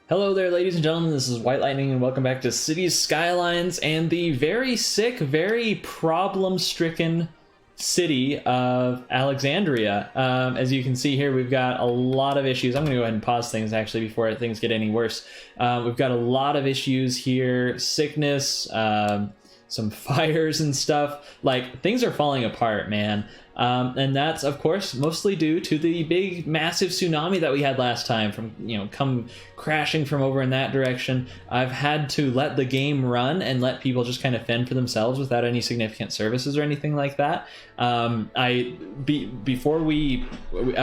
Hello there, ladies and gentlemen, this is White Lightning, and welcome back to Cities Skylines and the very sick, very problem-stricken city of Alexandria. As you can see here, we've got a lot of issues. I'm going to go ahead and pause things, actually, before things get any worse. We've got a lot of issues here. Sickness, some fires and stuff. Like, things are falling apart, man. And that's, of course, mostly due to the big, massive tsunami that we had last time from, come crashing from over in that direction. I've had to let the game run and let people just kind of fend for themselves without any significant services or anything like that. I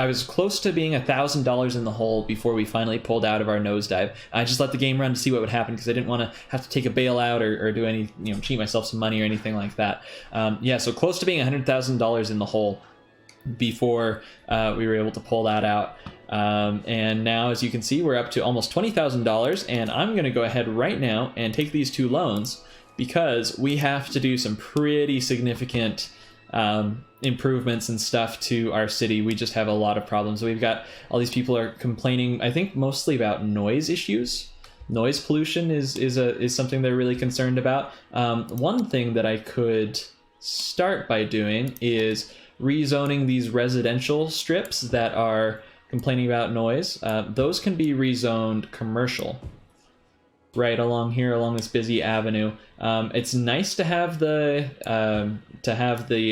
was close to being $1,000 in the hole before we finally pulled out of our nosedive. I just let the game run to see what would happen because I didn't want to have to take a bailout or do any, cheat myself some money or anything like that. So close to being $100,000 in the hole before we were able to pull that out. And now, as you can see, we're up to almost $20,000, and I'm going to go ahead right now and take these two loans because we have to do some pretty significant improvements and stuff to our city. We just have a lot of problems. We've got all these people are complaining, I think, mostly about noise issues. Noise pollution is something they're really concerned about. One thing that I could start by doing is rezoning these residential strips that are complaining about noise. Those can be rezoned commercial right along here, along this busy avenue. It's nice to have the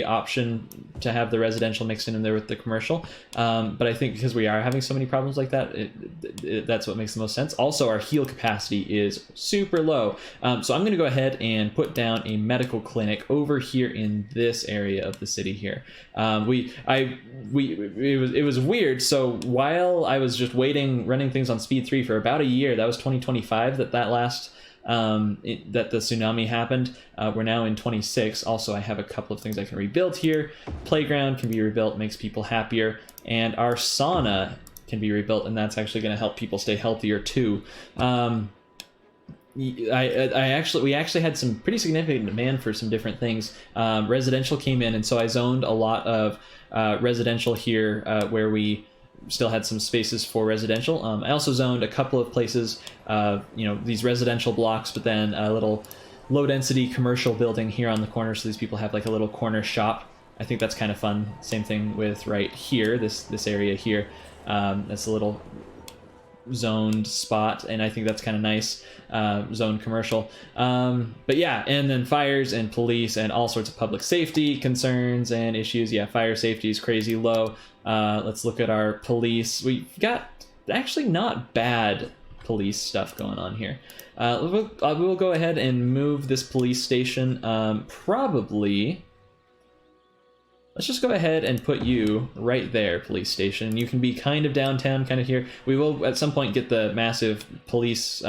option to have the residential mixed in there with the commercial, but I think because we are having so many problems like that, that's what makes the most sense. Also, our heal capacity is super low, so I'm going to go ahead and put down a medical clinic over here in this area of the city here. It was weird. So while I was just running things on speed 3 for about a year, that was 2025 that last that the tsunami happened. We're now in 26. Also, I have a couple of things I can rebuild here. Playground can be rebuilt, makes people happier, and our sauna can be rebuilt, and that's actually going to help people stay healthier too. We actually had some pretty significant demand for some different things. Residential came in, and so I zoned a lot of residential here where we still had some spaces for residential. I also zoned a couple of places, these residential blocks, but then a little low-density commercial building here on the corner, so these people have like a little corner shop. I think that's kind of fun. Same thing with right here, this area here. That's a little zoned spot, and I think that's kind of nice. Zoned commercial. But yeah, and then fires and police and all sorts of public safety concerns and issues. Yeah, fire safety is crazy low. Let's look at our police. We've got actually not bad police stuff going on here. We'll go ahead and move this police station. Probably let's just go ahead and put you right there, police station. You can be kind of downtown, kind of here. We will at some point get the massive police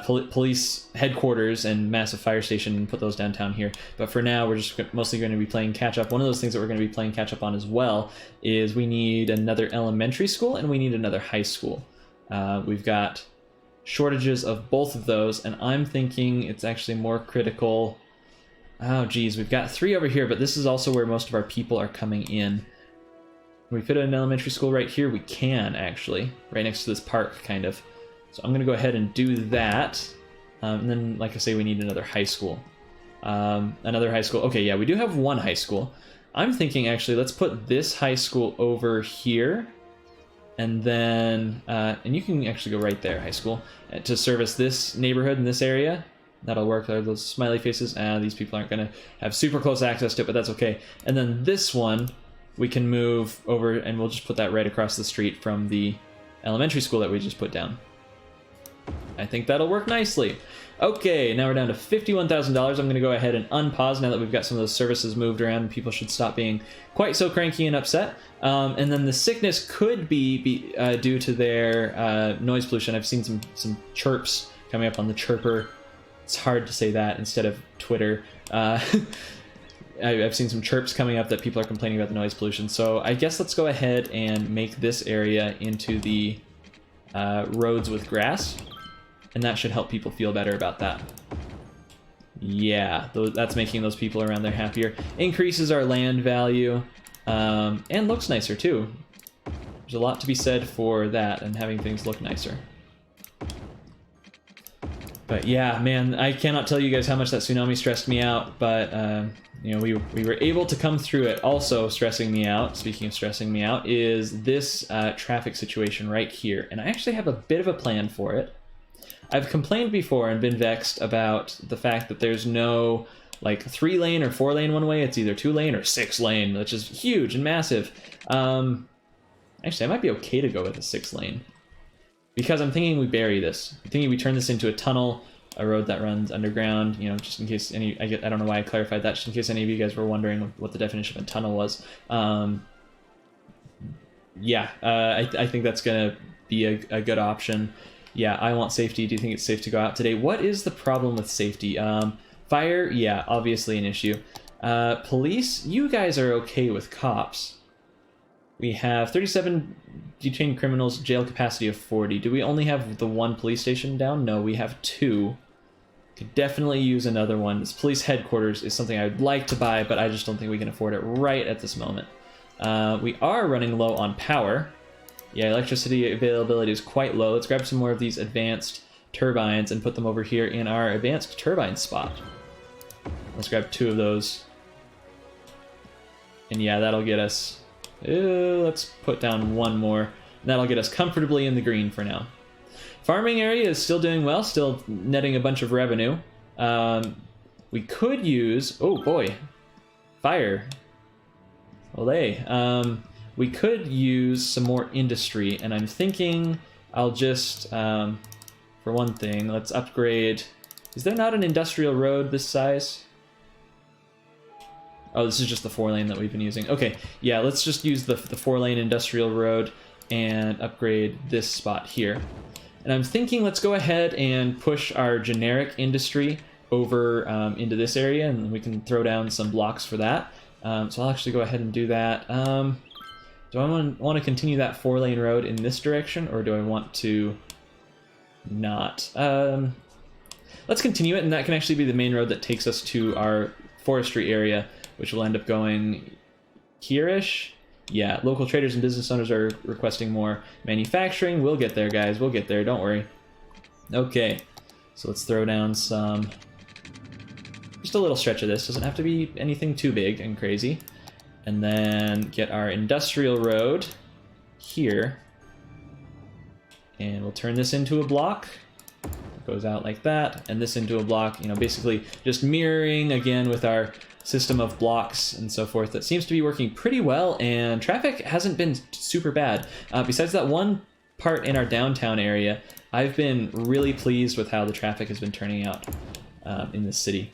police headquarters and massive fire station and put those downtown here. But for now, we're just mostly going to be playing catch up. One of those things that we're going to be playing catch up on as well is we need another elementary school and we need another high school. We've got shortages of both of those, and I'm thinking it's actually more critical. Oh, geez, we've got 3 over here, but this is also where most of our people are coming in. Can we fit an elementary school right here? We can, actually. Right next to this park, kind of. So I'm going to go ahead and do that. And then, like I say, we need another high school. Another high school. Okay, yeah, we do have one high school. I'm thinking, actually, let's put this high school over here. And then, and you can actually go right there, high school, to service this neighborhood in this area. That'll work. There are those smiley faces. These people aren't going to have super close access to it, but that's okay. And then this one, we can move over, and we'll just put that right across the street from the elementary school that we just put down. I think that'll work nicely. Okay, now we're down to $51,000. I'm going to go ahead and unpause now that we've got some of those services moved around. People should stop being quite so cranky and upset. And then the sickness could be due to their noise pollution. I've seen some chirps coming up on the chirper. It's hard to say that instead of Twitter. I've seen some chirps coming up that people are complaining about the noise pollution. So I guess let's go ahead and make this area into the roads with grass. And that should help people feel better about that. Yeah, that's making those people around there happier. Increases our land value. And looks nicer too. There's a lot to be said for that and having things look nicer. But yeah, man, I cannot tell you guys how much that tsunami stressed me out, but you know, we were able to come through it. Also stressing me out, speaking of stressing me out, is this traffic situation right here. And I actually have a bit of a plan for it. I've complained before and been vexed about the fact that there's no like 3-lane or 4-lane one way. It's either 2-lane or 6-lane, which is huge and massive. Actually, I might be okay to go with a 6-lane. Because I'm thinking we bury this. I'm thinking we turn this into a tunnel, a road that runs underground, you know, just in case any... I don't know why I clarified that, just in case any of you guys were wondering what the definition of a tunnel was. Yeah, I think that's going to be a good option. Yeah, I want safety. Do you think it's safe to go out today? What is the problem with safety? Fire, yeah, obviously an issue. Police, you guys are okay with cops. We have 37 detained criminals, jail capacity of 40. Do we only have the one police station down? No, we have 2. Could definitely use another one. This police headquarters is something I would like to buy, but I just don't think we can afford it right at this moment. We are running low on power. Yeah, electricity availability is quite low. Let's grab some more of these advanced turbines and put them over here in our advanced turbine spot. Let's grab 2 of those. And yeah, that'll get us... let's put down 1 more. That'll get us comfortably in the green for now. Farming area is still doing well, still netting a bunch of revenue. We could use... oh boy. Fire. Olay. We could use some more industry, and I'm thinking I'll just, for one thing, let's upgrade... Is there not an industrial road this size? Oh, this is just the 4-lane that we've been using. Okay, yeah, let's just use the 4-lane industrial road and upgrade this spot here. And I'm thinking let's go ahead and push our generic industry over into this area, and we can throw down some blocks for that. So I'll actually go ahead and do that. Do I want to continue that 4-lane road in this direction, or do I want to not? Let's continue it, and that can actually be the main road that takes us to our forestry area, which will end up going here-ish. Yeah, local traders and business owners are requesting more manufacturing. We'll get there, guys. We'll get there. Don't worry. Okay, so let's throw down some... just a little stretch of this. Doesn't have to be anything too big and crazy. And then get our industrial road here. And we'll turn this into a block. It goes out like that. And this into a block. You know, basically just mirroring again with our system of blocks and so forth. That seems to be working pretty well. And traffic hasn't been super bad. Besides that one part in our downtown area, I've been really pleased with how the traffic has been turning out in this city.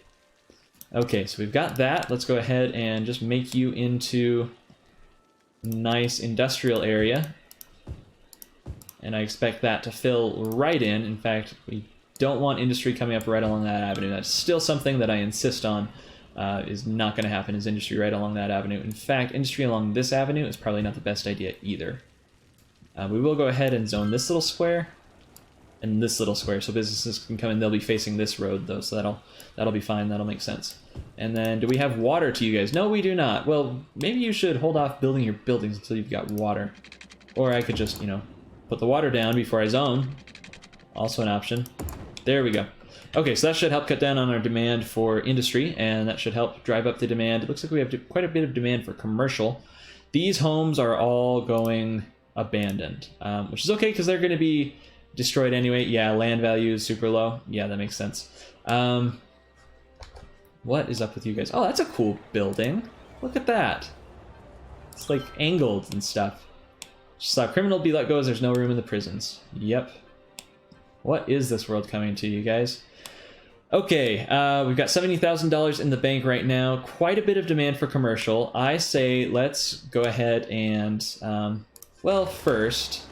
Okay, so we've got that. Let's go ahead and just make you into a nice industrial area. And I expect that to fill right in. In fact, we don't want industry coming up right along that avenue. That's still something that I insist on is not going to happen, is industry right along that avenue. In fact, industry along this avenue is probably not the best idea either. We will go ahead and zone this little square and this little square, so businesses can come in. They'll be facing this road though, so that'll be fine. That'll make sense. And then, do we have water to you guys? No, we do not. Well, maybe you should hold off building your buildings until you've got water, or I could just, you know, put the water down before I zone. Also an option. There we go. Okay, so that should help cut down on our demand for industry, and that should help drive up the demand. It looks like we have quite a bit of demand for commercial. These homes are all going abandoned, which is okay because they're going to be destroyed anyway. Yeah, land value is super low. Yeah, that makes sense. What is up with you guys? Oh, that's a cool building. Look at that. It's like angled and stuff. Just thought criminal be let go as there's no room in the prisons. Yep. What is this world coming to, you guys? Okay, we've got $70,000 in the bank right now. Quite a bit of demand for commercial. I say let's go ahead and, well, first,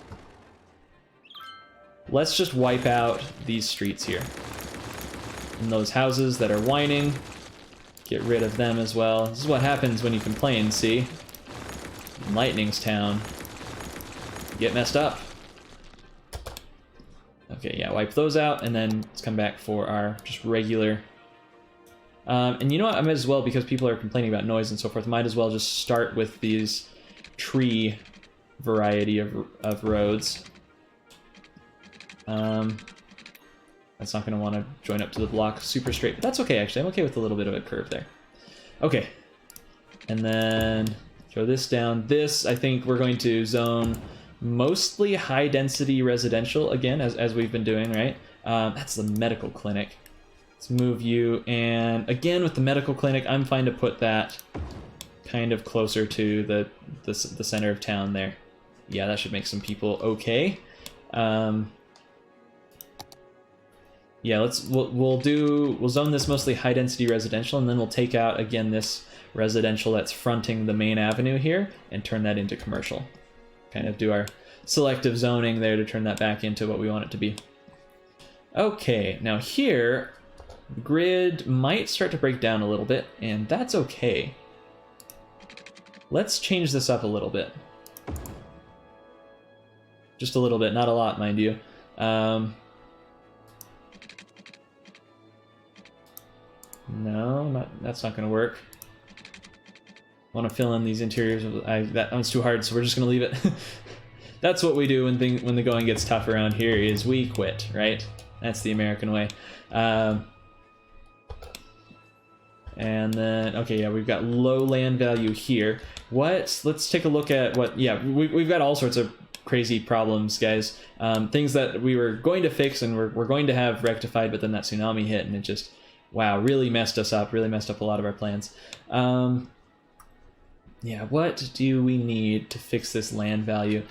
let's just wipe out these streets here. And those houses that are whining, get rid of them as well. This is what happens when you complain, see? Lightning's town. Get messed up. Okay, yeah, wipe those out, and then let's come back for our just regular... and you know what, I might as well, because people are complaining about noise and so forth, might as well just start with these tree variety of roads. That's not going to want to join up to the block super straight, but that's okay, actually. I'm okay with a little bit of a curve there. Okay. And then throw this down. This, I think we're going to zone mostly high-density residential, again, as we've been doing, right? That's the medical clinic. Let's move you, and again, with the medical clinic, I'm fine to put that kind of closer to the center of town there. Yeah, that should make some people okay. Yeah, we'll zone this mostly high density residential, and then we'll take out again this residential that's fronting the main avenue here and turn that into commercial. Kind of do our selective zoning there to turn that back into what we want it to be. Okay, now here, grid might start to break down a little bit, and that's okay. Let's change this up a little bit. Just a little bit, not a lot, mind you. No, that's not going to work. I want to fill in these interiors. That one's too hard, so we're just going to leave it. That's what we do when the going gets tough around here, is we quit, right? That's the American way. And then, okay, yeah, we've got low land value here. Let's take a look at what, yeah, we've got all sorts of crazy problems, guys. Things that we were going to fix and we're going to have rectified, but then that tsunami hit and it just, wow, really messed us up, really messed up a lot of our plans. Yeah, what do we need to fix this land value?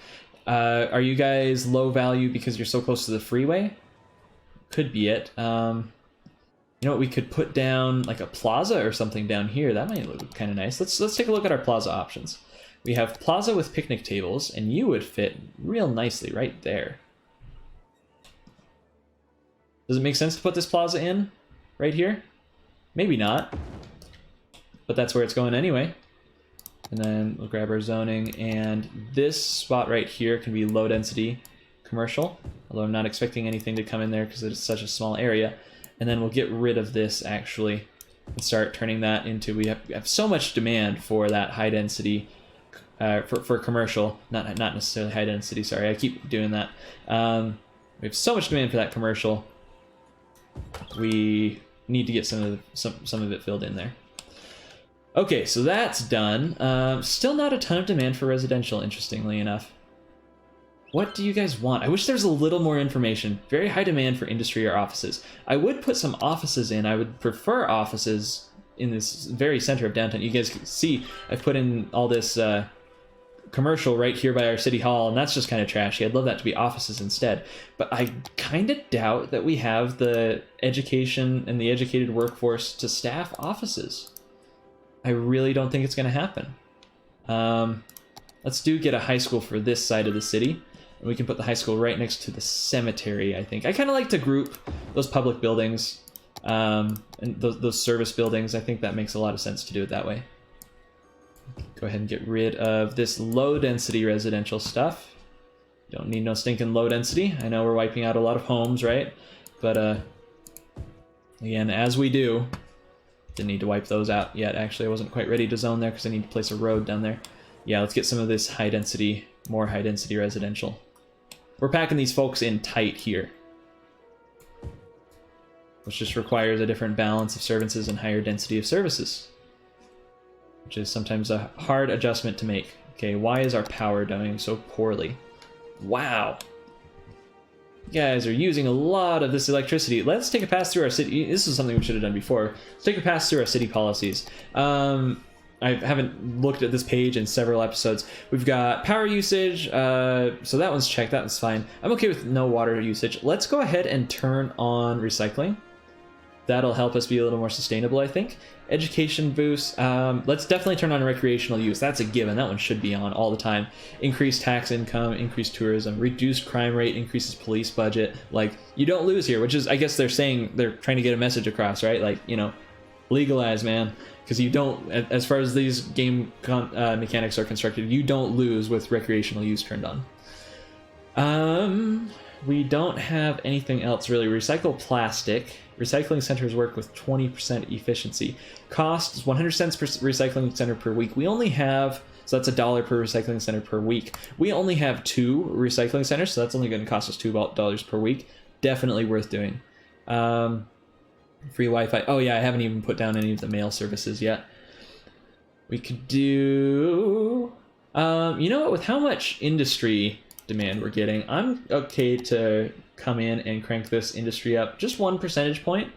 Are you guys low value because you're so close to the freeway? Could be it. You know what, we could put down like a plaza or something down here. That might look kind of nice. Let's take a look at our plaza options. We have plaza with picnic tables, and you would fit real nicely right there. Does it make sense to put this plaza in right here? Maybe not, but that's where it's going anyway. And then we'll grab our zoning, and this spot right here can be low density commercial, although I'm not expecting anything to come in there because it's such a small area. And then we'll get rid of this actually and start turning that into, we have so much demand for that high density, for commercial, not necessarily high density, sorry, I keep doing that. We have so much demand for that commercial, we need to get some of it filled in there. Okay, so that's done. Still not a ton of demand for residential, interestingly enough. What do you guys want? I wish there was a little more information. Very high demand for industry or offices. I would put some offices in. I would prefer offices in this very center of downtown. You guys can see I've put in all this commercial right here by our city hall, and that's just kind of trashy. I'd love that to be offices instead. But I kind of doubt that we have the education and the educated workforce to staff offices. I really don't think it's going to happen. Let's get a high school for this side of the city. And we can put the high school right next to the cemetery, I think. I kind of like to group those public buildings and those service buildings. I think that makes a lot of sense to do it that way. Go ahead and get rid of this low-density residential stuff. Don't need no stinking low density. I know we're wiping out a lot of homes, right? But again, as we do, didn't need to wipe those out yet. Actually, I wasn't quite ready to zone there because I need to place a road down there. Yeah, let's get some of this high-density, more high-density residential. We're packing these folks in tight here, which just requires a different balance of services and higher density of services, which is sometimes a hard adjustment to make. Okay, why is our power doing so poorly? Wow. You guys are using a lot of this electricity. Let's take a pass through our city. This is something we should have done before. Let's take a pass through our city policies. I haven't looked at this page in several episodes. We've got power usage, so that one's checked, that one's fine. I'm okay with no water usage. Let's go ahead and turn on recycling. That'll help us be a little more sustainable, I think. Education boost, let's definitely turn on recreational use. That's a given, that one should be on all the time. Increased tax income, increased tourism, reduced crime rate, increases police budget. Like, you don't lose here, which is, I guess they're saying, they're trying to get a message across, right? Like, you know, legalize, man. Because you don't, as far as these game mechanics are constructed, you don't lose with recreational use turned on. We don't have anything else really. Recycle plastic. Recycling centers work with 20% efficiency. Cost is 100 cents per recycling center per week. We only have, so that's $1 per recycling center per week. We only have 2 recycling centers, so that's only going to cost us $2 per week. Definitely worth doing. Free Wi-Fi. Oh yeah, I haven't even put down any of the mail services yet. We could do... you know what? With how much industry demand we're getting, I'm okay to come in and crank this industry up just 1 percentage point.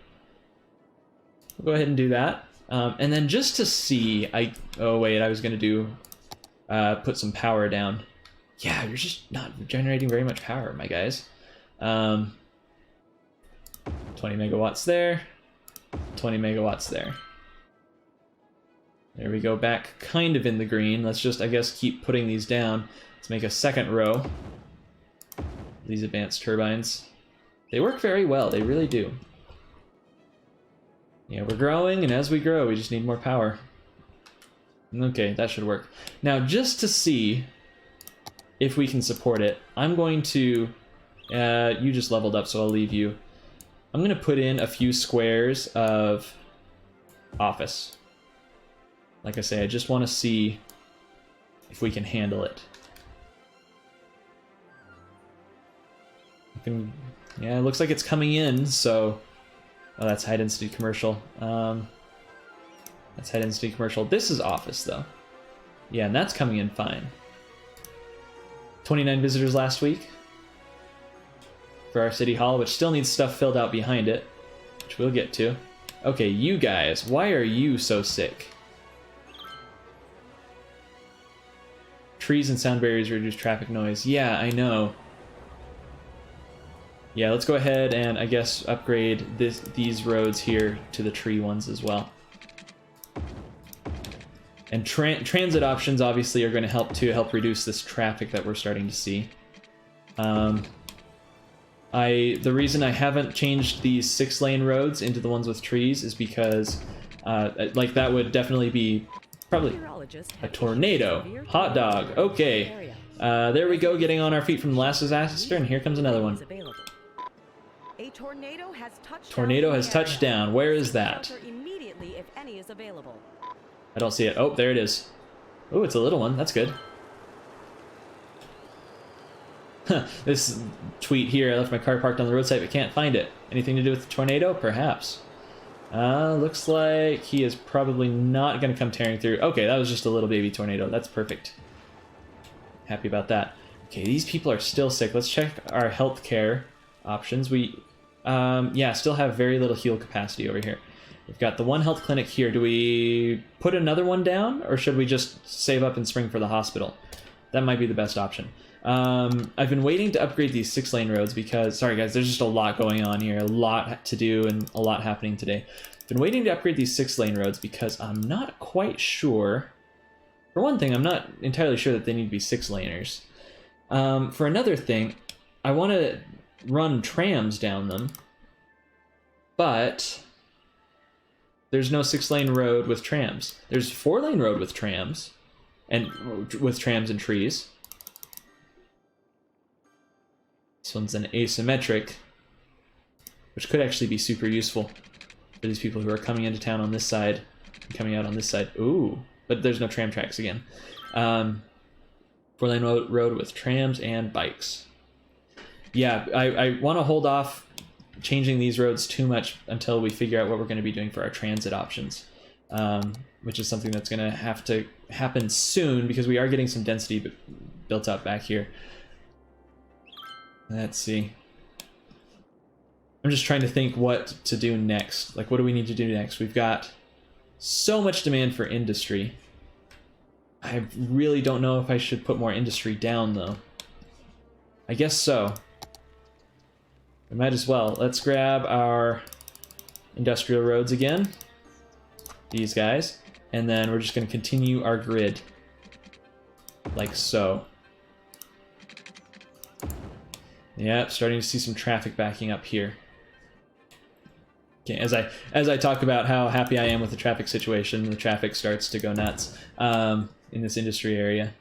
We'll go ahead and do that. And then just to see, oh wait, I was gonna do put some power down. Yeah, you're just not generating very much power, my guys. 20 megawatts there, 20 megawatts there. There we go, back kind of in the green. Let's just, I guess, keep putting these down. Let's make a second row. These advanced turbines. They work very well, they really do. Yeah, we're growing, and as we grow, we just need more power. Okay, that should work. Now, just to see if we can support it, I'm going to... you just leveled up, so I'll leave you. I'm going to put in a few squares of office. Like I say, I just want to see if we can handle it. Yeah, it looks like it's coming in, so... Oh, that's high density commercial. That's high density commercial. This is office, though. Yeah, and that's coming in fine. 29 visitors last week for our city hall, which still needs stuff filled out behind it, which we'll get to. Okay, you guys, why are you so sick? Trees and sound barriers reduce traffic noise. Yeah, I know. Yeah, let's go ahead and, I guess, upgrade these roads here to the tree ones as well. And transit options, obviously, are going to help reduce this traffic that we're starting to see. The reason I haven't changed these 6-lane roads into the ones with trees is because, like, that would definitely be probably a tornado. Hot dog. Okay. There we go, getting on our feet from the last disaster, and here comes another one. A tornado has touched Tornado has touched down. Where is that? Immediately if any is available. I don't see it. Oh, there it is. Oh, it's a little one. That's good. This tweet here, I left my car parked on the roadside but can't find it. Anything to do with the tornado? Perhaps. Looks like he is probably not going to come tearing through. Okay, that was just a little baby tornado. That's perfect. Happy about that. Okay, these people are still sick. Let's check our healthcare options. We, yeah, still have very little heal capacity over here. We've got the one health clinic here. Do we put another one down, or should we just save up and spring for the hospital? That might be the best option. I've been waiting to upgrade these 6-lane roads because, sorry guys, there's just a lot going on here, a lot to do and a lot happening today. I've been waiting to upgrade these 6-lane roads because I'm not quite sure. For one thing, I'm not entirely sure that they need to be 6-laners. For another thing, I want to run trams down them, but there's no 6-lane road with trams. There's 4-lane road with trams, and with trams and trees. This one's an asymmetric, which could actually be super useful for these people who are coming into town on this side and coming out on this side. Ooh, but there's no tram tracks again. 4-lane road with trams and bikes. Yeah, I want to hold off changing these roads too much until we figure out what we're going to be doing for our transit options, which is something that's going to have to happen soon because we are getting some density built up back here. Let's see. I'm just trying to think what to do next. Like, what do we need to do next? We've got so much demand for industry. I really don't know if I should put more industry down, though. I guess so. We might as well. Let's grab our industrial roads again. These guys. And then we're just going to continue our grid. Like so. Yeah, starting to see some traffic backing up here. Okay, as I talk about how happy I am with the traffic situation, the traffic starts to go nuts in this industry area.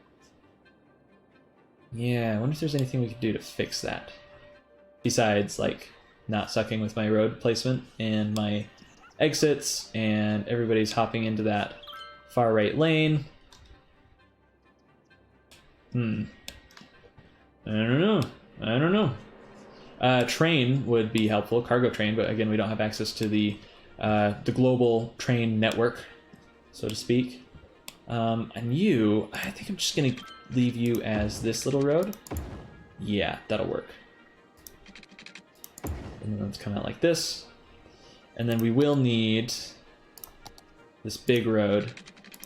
Yeah, I wonder if there's anything we could do to fix that. Besides, like, not sucking with my road placement and my exits, and everybody's hopping into that far right lane. I don't know. Train would be helpful, cargo train, but again, we don't have access to the global train network, so to speak. And you, I think I'm just going to leave you as this little road. Yeah, that'll work. And then let's come out like this. And then we will need this big road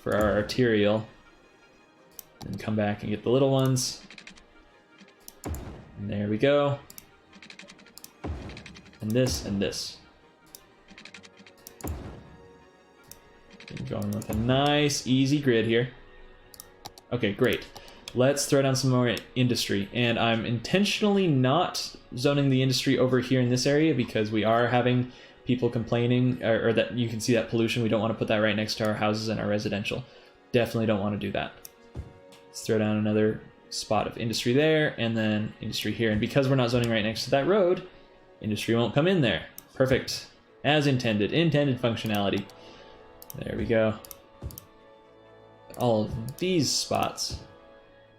for our arterial. And come back and get the little ones. And there we go. And this and this. And going with a nice, easy grid here. Okay, great. Let's throw down some more industry. And I'm intentionally not zoning the industry over here in this area because we are having people complaining, or that you can see that pollution. We don't want to put that right next to our houses and our residential. Definitely don't want to do that. Let's throw down another spot of industry there, and then industry here. And because we're not zoning right next to that road, industry won't come in there. Perfect. As intended. Intended functionality. There we go. All of these spots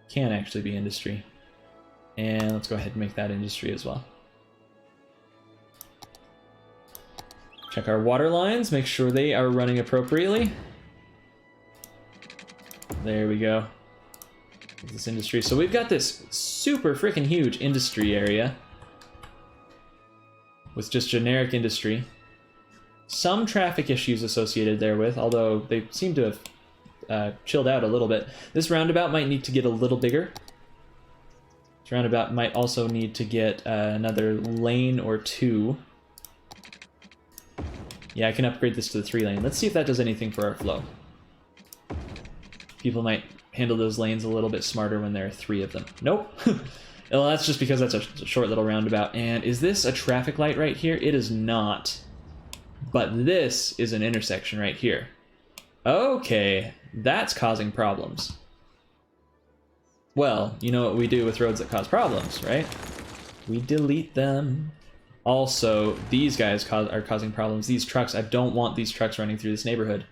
can actually be industry. And let's go ahead and make that industry as well. Check our water lines, make sure they are running appropriately. There we go. This industry. So we've got this super freaking huge industry area with just generic industry. Some traffic issues associated therewith, although they seem to have chilled out a little bit. This roundabout might need to get a little bigger. This roundabout might also need to get another lane or two. Yeah, I can upgrade this to the 3-lane. Let's see if that does anything for our flow. People might handle those lanes a little bit smarter when there are 3 of them. Nope. Well, that's just because that's a short little roundabout. And is this a traffic light right here? It is not. But this is an intersection right here. Okay, that's causing problems. Well, you know what we do with roads that cause problems, right? We delete them. Also, these guys are causing problems. These trucks, I don't want these trucks running through this neighborhood.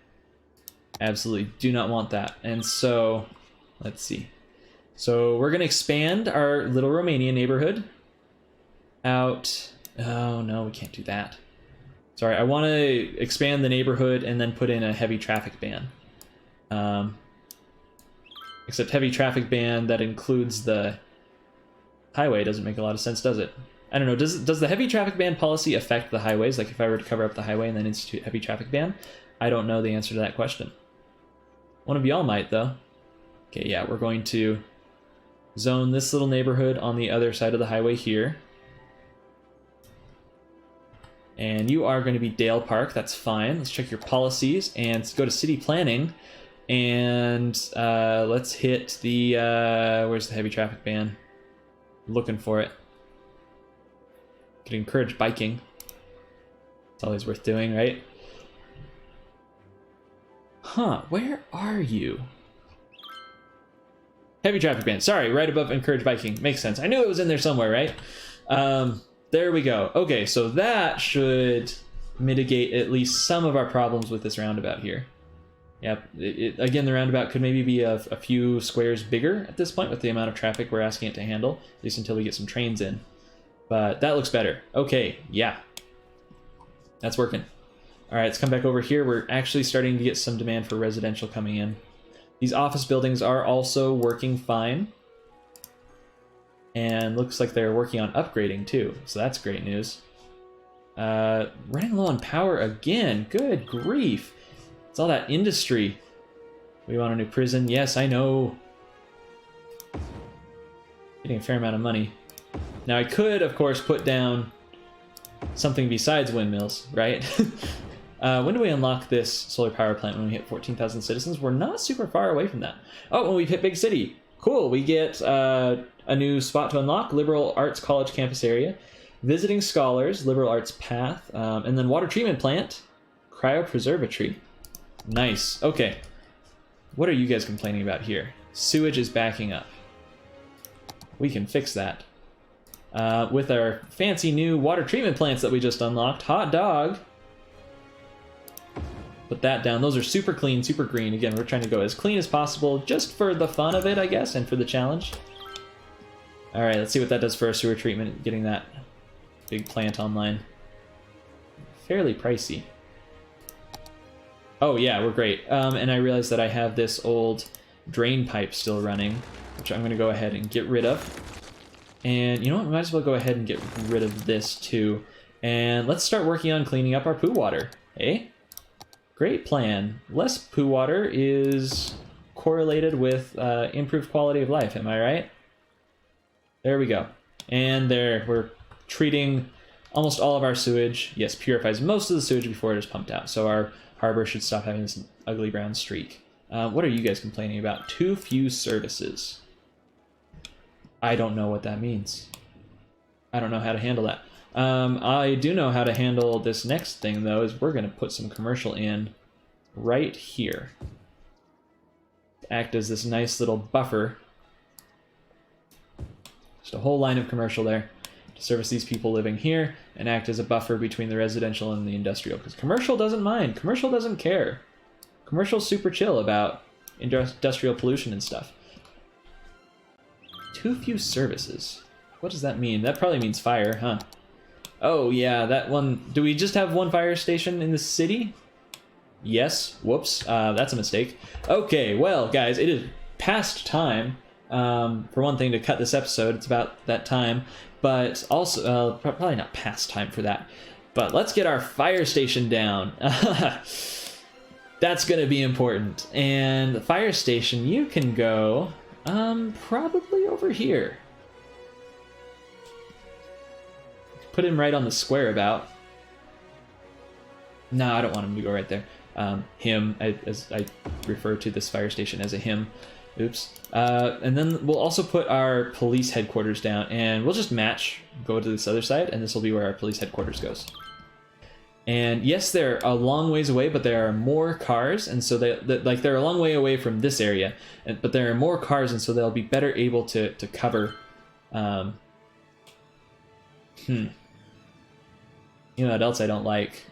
Absolutely do not want that. And so, let's see. So we're going to expand our little Romania neighborhood out. Oh, no, we can't do that. Sorry, I want to expand the neighborhood and then put in a heavy traffic ban. Except heavy traffic ban that includes the highway doesn't make a lot of sense, does it? I don't know, does the heavy traffic ban policy affect the highways? Like if I were to cover up the highway and then institute heavy traffic ban? I don't know the answer to that question. One of y'all might, though. Okay, yeah, we're going to zone this little neighborhood on the other side of the highway here. And you are going to be Dale Park, that's fine. Let's check your policies and go to city planning. And let's hit the, where's the heavy traffic ban? Looking for it. Could encourage biking. It's always worth doing, right? Huh, where are you? Heavy traffic ban, sorry, right above encourage biking. Makes sense. I knew it was in there somewhere, right? There we go. Okay, so that should mitigate at least some of our problems with this roundabout here. Yep, again, the roundabout could maybe be a few squares bigger at this point with the amount of traffic we're asking it to handle, at least until we get some trains in. But that looks better. Okay, yeah. That's working. All right, let's come back over here. We're actually starting to get some demand for residential coming in. These office buildings are also working fine. And looks like they're working on upgrading too, so that's great news. Running low on power again. Good grief. It's all that industry. We want a new prison. Yes, I know. Getting a fair amount of money. Now I could, of course, put down something besides windmills, right? When do we unlock this solar power plant? When we hit 14,000 citizens? We're not super far away from that. Oh, when we hit big city. Cool, we get a new spot to unlock, Liberal Arts College campus area, visiting scholars, Liberal Arts path, and then water treatment plant, cryopreservatory. Nice. Okay. What are you guys complaining about here? Sewage is backing up. We can fix that. With our fancy new water treatment plants that we just unlocked. Hot dog. Put that down. Those are super clean, super green. Again, we're trying to go as clean as possible just for the fun of it, I guess, and for the challenge. All right, let's see what that does for our sewer treatment, getting that big plant online. Fairly pricey. Oh yeah, we're great. And I realized that I have this old drain pipe still running, which I'm going to go ahead and get rid of. And you know what? We might as well go ahead and get rid of this too. And let's start working on cleaning up our poo water. Hey? Great plan. Less poo water is correlated with improved quality of life, am I right? There we go. And there, we're treating almost all of our sewage. Yes, purifies most of the sewage before it is pumped out. So our harbor should stop having this ugly brown streak. What are you guys complaining about? Too few services. I don't know what that means. I don't know how to handle that. I do know how to handle this next thing, though, is we're going to put some commercial in right here. Act as this nice little buffer. Just a whole line of commercial there to service these people living here and act as a buffer between the residential and the industrial. Because commercial doesn't mind. Commercial doesn't care. Commercial's super chill about industrial pollution and stuff. Too few services. What does that mean? That probably means fire, huh? Oh, yeah, that one... Do we just have one fire station in the city? Yes. Whoops. That's a mistake. Okay, well, guys, it is past time. For one thing, to cut this episode. It's about that time. But also... probably not past time for that. But let's get our fire station down. That's going to be important. And the fire station, you can go... probably over here. Put him right on the square about. No, I don't want him to go right there. Him, as I refer to this fire station as a him. Oops. And then we'll also put our police headquarters down, and we'll just match, go to this other side, and this will be where our police headquarters goes. And yes, they're a long ways away, but there are more cars, and so they're a long way away from this area, but there are more cars, and so they'll be better able to cover. You know what else I don't like?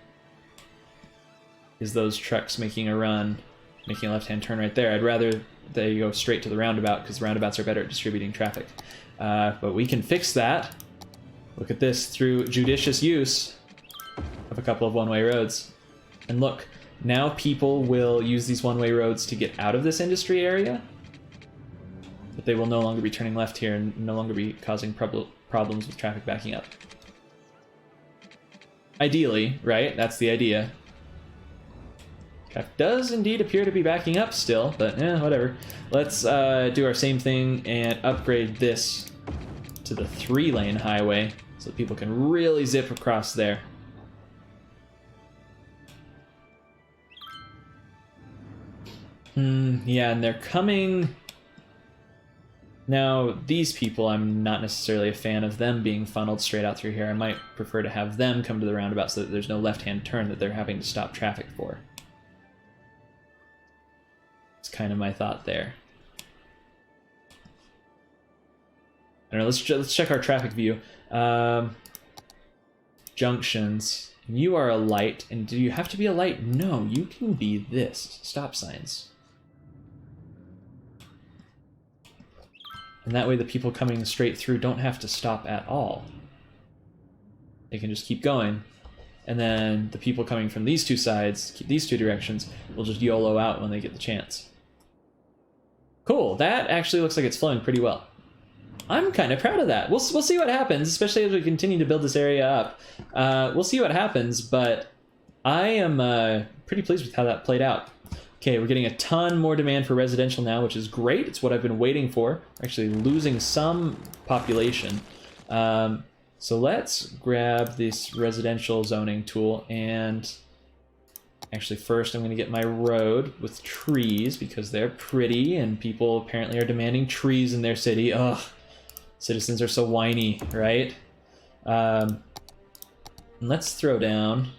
Is those trucks making a run, making a left-hand turn right there. I'd rather they go straight to the roundabout, because roundabouts are better at distributing traffic. But we can fix that. Look at this, through judicious use of a couple of one-way roads. And look, now people will use these one-way roads to get out of this industry area, but they will no longer be turning left here and no longer be causing problems with traffic backing up. Ideally, right? That's the idea. Traffic does indeed appear to be backing up still, but whatever. Let's do our same thing and upgrade this to the 3-lane highway so people can really zip across there. Yeah, and they're coming... Now, these people, I'm not necessarily a fan of them being funneled straight out through here. I might prefer to have them come to the roundabout so that there's no left-hand turn that they're having to stop traffic for. It's kind of my thought there. I don't know, let's check our traffic view. Junctions. You are a light, and do you have to be a light? No, you can be this. Stop signs. And that way the people coming straight through don't have to stop at all. They can just keep going. And then the people coming from these two sides, these two directions, will just YOLO out when they get the chance. Cool, that actually looks like it's flowing pretty well. I'm kind of proud of that. We'll see what happens, especially as we continue to build this area up. We'll see what happens, but I am pretty pleased with how that played out. Okay, we're getting a ton more demand for residential now, which is great. It's what I've been waiting for. We're actually losing some population. So let's grab this residential zoning tool, and actually first I'm going to get my road with trees because they're pretty and people apparently are demanding trees in their city. Ugh, citizens are so whiny, right? And let's throw down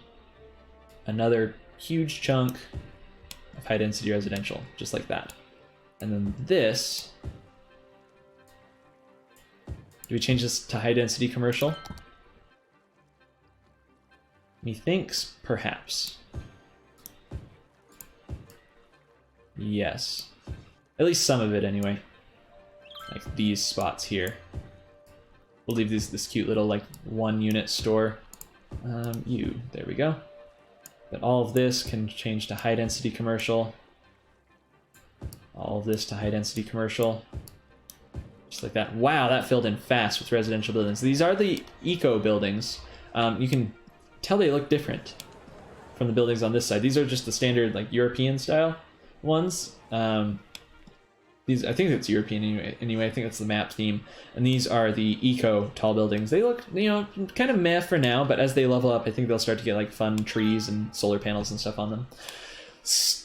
another huge chunk of high density residential, just like that. And then this, do we change this to high density commercial? Methinks perhaps. Yes. At least some of it anyway. Like these spots here. we'll leave this cute little like 1-unit store. There we go. But all of this can change to high density commercial. All of this to high density commercial. Just like that. Wow, that filled in fast with residential buildings. These are the eco buildings. You can tell they look different from the buildings on this side. These are just the standard like European style ones. These, I think it's European anyway. I think that's the map theme. And these are the eco tall buildings. They look, you know, kind of meh for now, but as they level up, I think they'll start to get like fun trees and solar panels and stuff on them.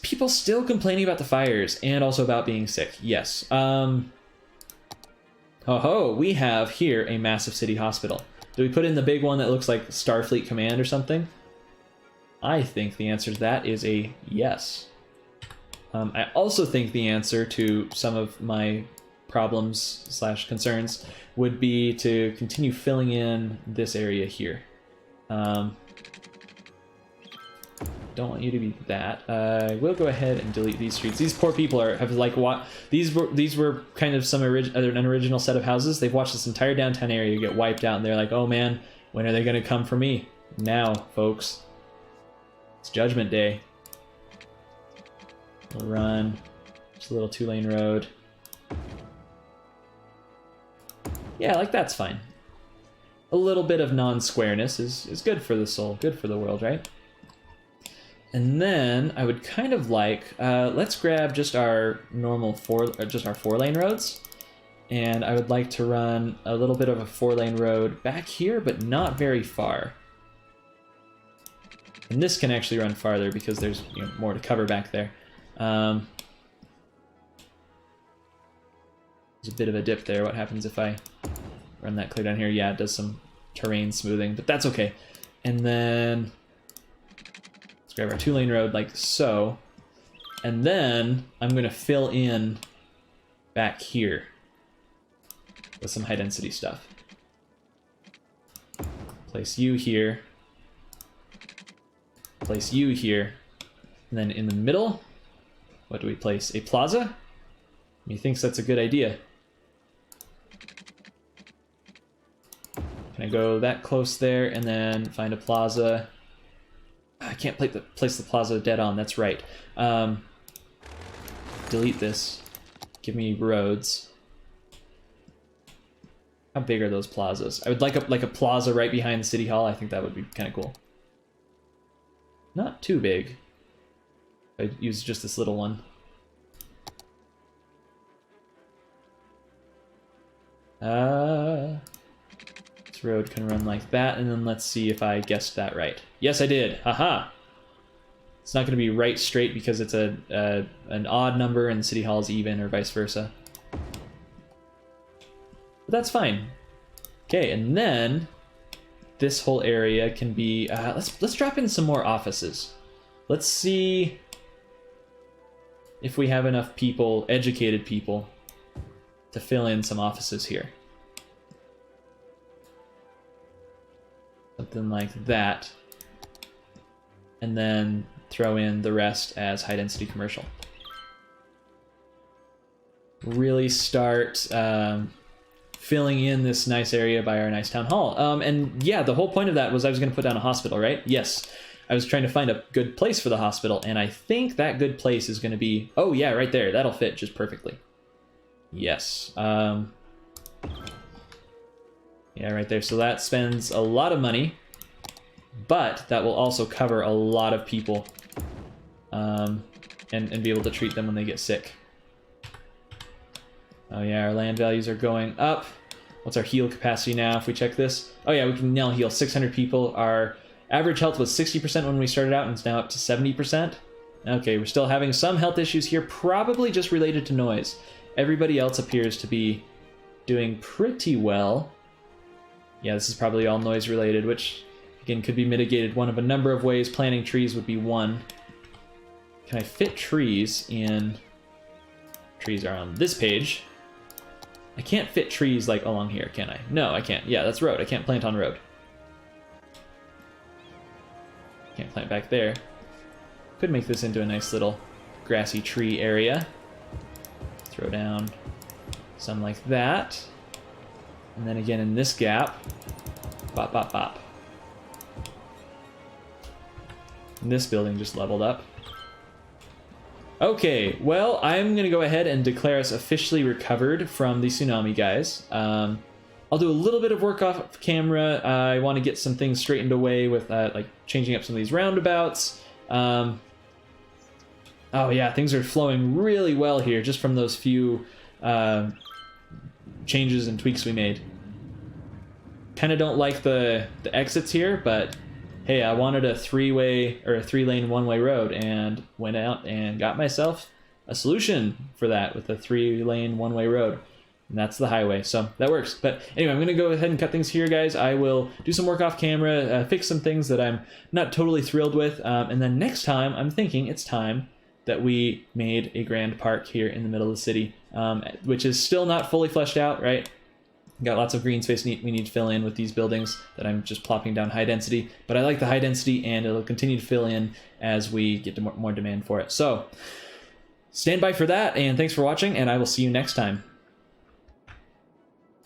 People still complaining about the fires and also about being sick. Yes. We have here a massive city hospital. Do we put in the big one that looks like Starfleet Command or something? I think the answer to that is a yes. I also think the answer to some of my problems / concerns would be to continue filling in this area here. Don't want you to be that. We'll go ahead and delete these streets. These poor people have like these were kind of an original set of houses. They've watched this entire downtown area get wiped out, and they're like, oh man, when are they gonna come for me? Now, folks. It's Judgment Day. We'll run just a little 2-lane road. Yeah, like that's fine. A little bit of non-squareness is good for the soul, good for the world, right? And then I would kind of like, let's grab just our normal 4-lane roads. And I would like to run a little bit of a 4-lane road back here, but not very far. And this can actually run farther because there's, you know, more to cover back there. There's a bit of a dip there. What happens if I run that clear down here? Yeah, it does some terrain smoothing, but that's okay. And then let's grab our 2-lane road like so. And then I'm going to fill in back here with some high density stuff. Place you here. Place you here. And then in the middle, what do we place? A plaza? Methinks that's a good idea. Can I go that close there and then find a plaza? I can't place the plaza dead on, that's right. Delete this. Give me roads. How big are those plazas? I would like a plaza right behind the city hall. I think that would be kind of cool. Not too big. I'd use just this little one. This road can run like that, and then let's see if I guessed that right. Yes, I did. Haha. It's not going to be right straight because it's an odd number and the city hall is even, or vice versa. But that's fine. Okay, and then this whole area can be. Let's drop in some more offices. Let's see if we have enough people, educated people, to fill in some offices here. Something like that. And then throw in the rest as high density commercial. Really start filling in this nice area by our nice town hall. And yeah, the whole point of that was I was going to put down a hospital, right? Yes. I was trying to find a good place for the hospital, and I think that good place is going to be... Oh, yeah, right there. That'll fit just perfectly. Yes. Yeah, right there. So that spends a lot of money, but that will also cover a lot of people and be able to treat them when they get sick. Oh, yeah, our land values are going up. What's our heal capacity now if we check this? Oh, yeah, we can now heal 600 people. Our average health was 60% when we started out, and it's now up to 70%. Okay, we're still having some health issues here, probably just related to noise. Everybody else appears to be doing pretty well. Yeah, this is probably all noise related, which, again, could be mitigated one of a number of ways. Planting trees would be one. Can I fit trees in... Trees are on this page. I can't fit trees, like, along here, can I? No, I can't. Yeah, that's road. I can't plant on road. Can't plant back there. Could make this into a nice little grassy tree area. Throw down some like that. And then again in this gap. Bop, bop, bop. And this building just leveled up. Okay, well, I'm going to go ahead and declare us officially recovered from the tsunami, guys. I'll do a little bit of work off camera. I want to get some things straightened away with like changing up some of these roundabouts. Oh yeah, things are flowing really well here just from those few changes and tweaks we made. Kind of don't like the exits here, but hey, I wanted a three-way or a three-lane one-way road and went out and got myself a solution for that with a three-lane one-way road. And that's the highway, so that works. But anyway, I'm going to go ahead and cut things here, guys. I will do some work off camera, fix some things that I'm not totally thrilled with, and then next time, I'm thinking it's time that we made a grand park here in the middle of the city, which is still not fully fleshed out, right? Got lots of green space we need to fill in with these buildings that I'm just plopping down high density, but I like the high density and it'll continue to fill in as we get to more demand for it. So stand by for that, and thanks for watching, and I will see you next time.